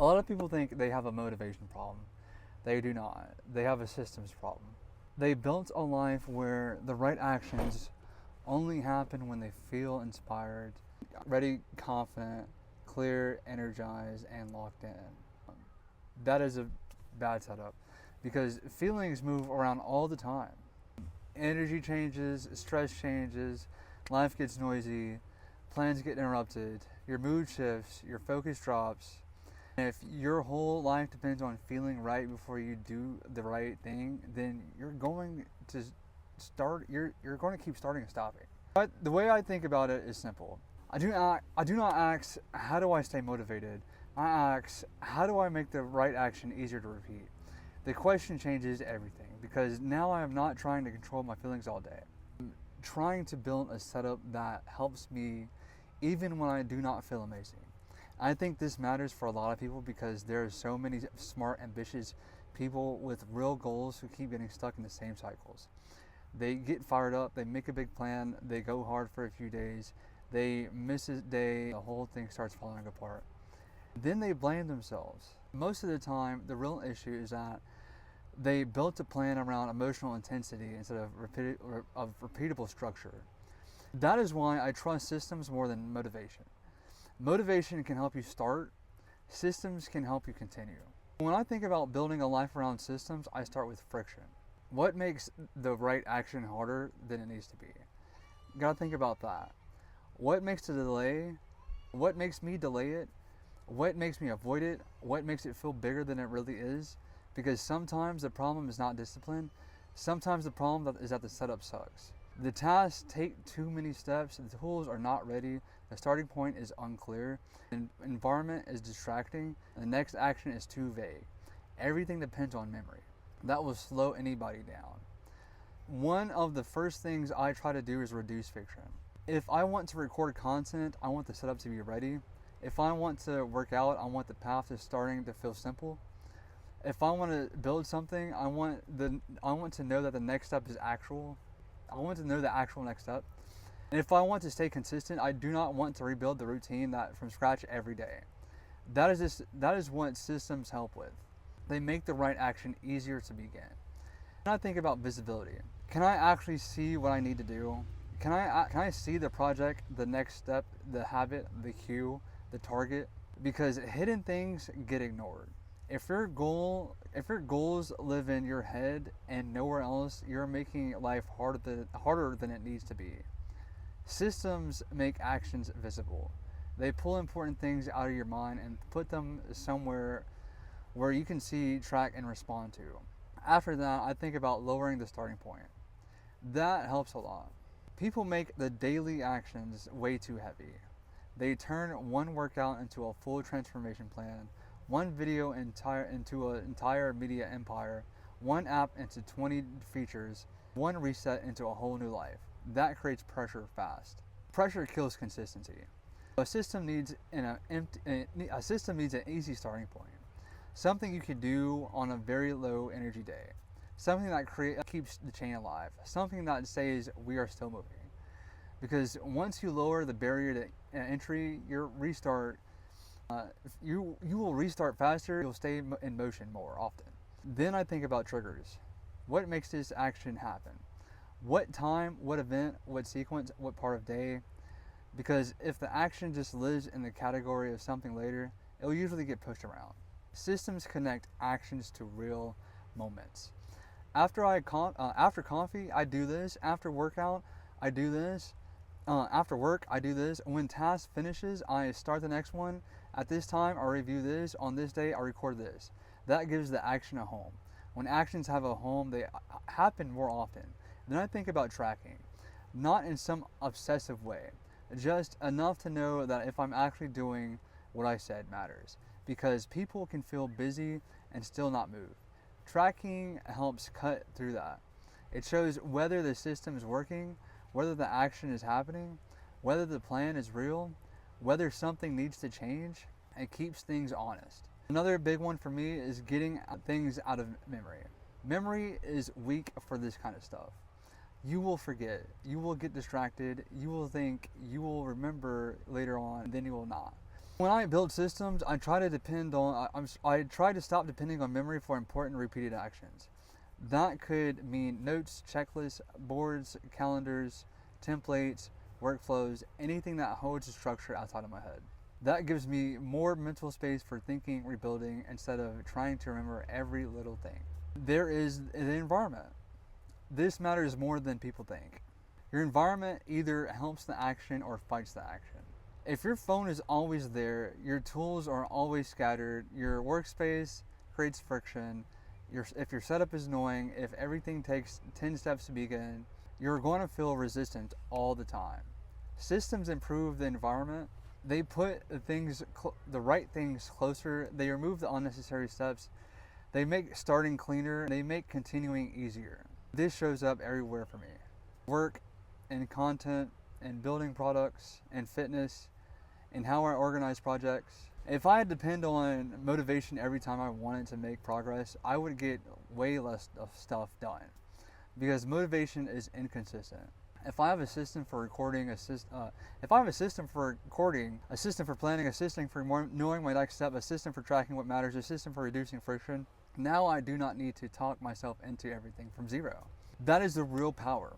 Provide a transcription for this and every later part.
A lot of people think they have a motivation problem. They do not. They have a systems problem. They built a life where the right actions only happen when they feel inspired, ready, confident, clear, energized, and locked in. That is a bad setup because feelings move around all the time. Energy changes, stress changes, life gets noisy, plans get interrupted, your mood shifts, your focus drops. And if your whole life depends on feeling right before you do the right thing, then you're going to you're going to keep starting and stopping. But the way I think about it is simple. I do not ask how do I stay motivated. I ask how do I make the right action easier to repeat. The question changes everything because now I am not trying to control my feelings all day. I'm trying to build a setup that helps me even when I do not feel amazing. I think this matters for a lot of people because there are so many smart, ambitious people with real goals who keep getting stuck in the same cycles. They get fired up, they make a big plan, they go hard for a few days, they miss a day, the whole thing starts falling apart. Then they blame themselves. Most of the time, the real issue is that they built a plan around emotional intensity instead of repeatable structure. That is why I trust systems more than motivation. Motivation can help you start, systems can help you continue. When I think about building a life around systems, I start with friction. What makes the right action harder than it needs to be? You gotta think about that. What makes the delay? What makes me delay it? What makes me avoid it? What makes it feel bigger than it really is? Because sometimes the problem is not discipline. Sometimes the problem is that the setup sucks. The tasks take too many steps, the tools are not ready, the starting point is unclear, the environment is distracting, and the next action is too vague. Everything depends on memory. That will slow anybody down. One of the first things I try to do is reduce friction. If I want to record content, I want the setup to be ready. If I want to work out, I want the path to starting to feel simple. If I want to build something, I want to know that the next step is actual. I want to know the actual next step. And if I want to stay consistent, I do not want to rebuild the routine that from scratch every day. That is what systems help with. They make the right action easier to begin. When I think about visibility, can I actually see what I need to do? Can I see the project, the next step, the habit, the cue, the target? Because hidden things get ignored. If your goals live in your head and nowhere else, you're making life harder than it needs to be. Systems make actions visible. They pull important things out of your mind and put them somewhere where you can see, track, and respond to. After that, I think about lowering the starting point. That helps a lot. People make the daily actions way too heavy. They turn one workout into a full transformation plan, one video into an entire media empire, one app into 20 features, one reset into a whole new life. That creates pressure fast. Pressure kills consistency. A system needs an easy starting point. Something you can do on a very low energy day. Something that keeps the chain alive. Something that says we are still moving. Because once you lower the barrier to entry, you will restart faster. You'll stay in motion more often. Then I think about triggers. What makes this action happen? What time, what event, what sequence, what part of day? Because if the action just lives in the category of something later, it will usually get pushed around. Systems connect actions to real moments. After coffee, I do this. After workout, I do this. After work, I do this. When task finishes, I start the next one. At this time, I review this. On this day, I record this. That gives the action a home. When actions have a home, they happen more often. Then I think about tracking, not in some obsessive way, just enough to know that if I'm actually doing what I said matters. Because people can feel busy and still not move. Tracking helps cut through that. It shows whether the system is working, whether the action is happening, whether the plan is real, whether something needs to change. It keeps things honest. Another big one for me is getting things out of memory. Memory is weak for this kind of stuff. You will forget, you will get distracted, you will think you will remember later on, then you will not. When I build systems, I try to I try to stop depending on memory for important repeated actions. That could mean notes, checklists, boards, calendars, templates, workflows, anything that holds a structure outside of my head. That gives me more mental space for thinking, rebuilding, instead of trying to remember every little thing. There is the environment. This matters more than people think. Your environment either helps the action or fights the action. If your phone is always there, your tools are always scattered, your workspace creates friction, if your setup is annoying, if everything takes 10 steps to begin, you're going to feel resistant all the time. Systems improve the environment. They put the right things closer. They remove the unnecessary steps. They make starting cleaner. They make continuing easier. This shows up everywhere for me. Work and content and building products and fitness and how I organize projects. If I had to depend on motivation every time I wanted to make progress, I would get way less of stuff done because motivation is inconsistent. If I have a system for recording, a system for planning, a system for knowing my next step, a system for tracking what matters, a system for reducing friction, now I do not need to talk myself into everything from zero. That is the real power.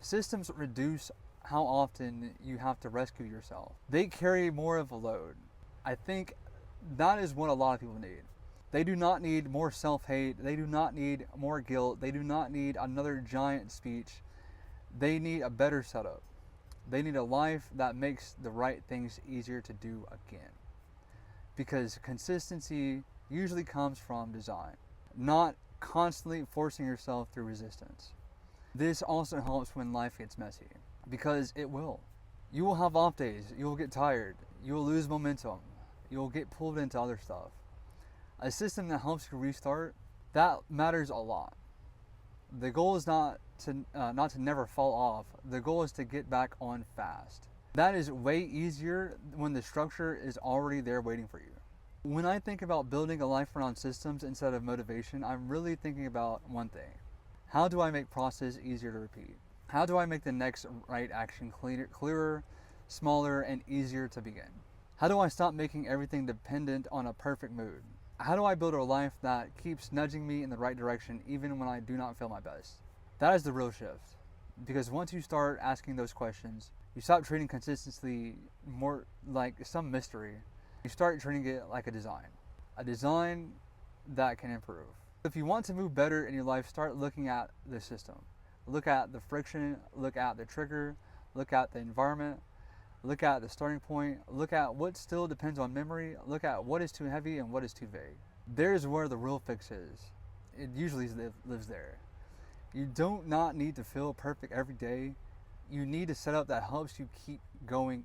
Systems reduce how often you have to rescue yourself. They carry more of a load. I think that is what a lot of people need. They do not need more self-hate. They do not need more guilt. They do not need another giant speech. They need a better setup. They need a life that makes the right things easier to do again. Because consistency usually comes from design, not constantly forcing yourself through resistance. This also helps when life gets messy, because it will. You will have off days. You will get tired. You will lose momentum. You will get pulled into other stuff. A system that helps you restart, that matters a lot. The goal is not to never fall off. The goal is to get back on fast. That is way easier when the structure is already there waiting for you. When I think about building a life around systems instead of motivation, I'm really thinking about one thing. How do I make process easier to repeat? How do I make the next right action clearer, smaller, and easier to begin? How do I stop making everything dependent on a perfect mood? How do I build a life that keeps nudging me in the right direction even when I do not feel my best? That is the real shift. Because once you start asking those questions, you stop treating consistency more like some mystery. You start treating it like a design that can improve. If you want to move better in your life, start looking at the system. Look at the friction, look at the trigger, look at the environment, look at the starting point, look at what still depends on memory, look at what is too heavy and what is too vague. There's where the real fix is. It usually lives there. You don't not need to feel perfect every day. You need a setup that helps you keep going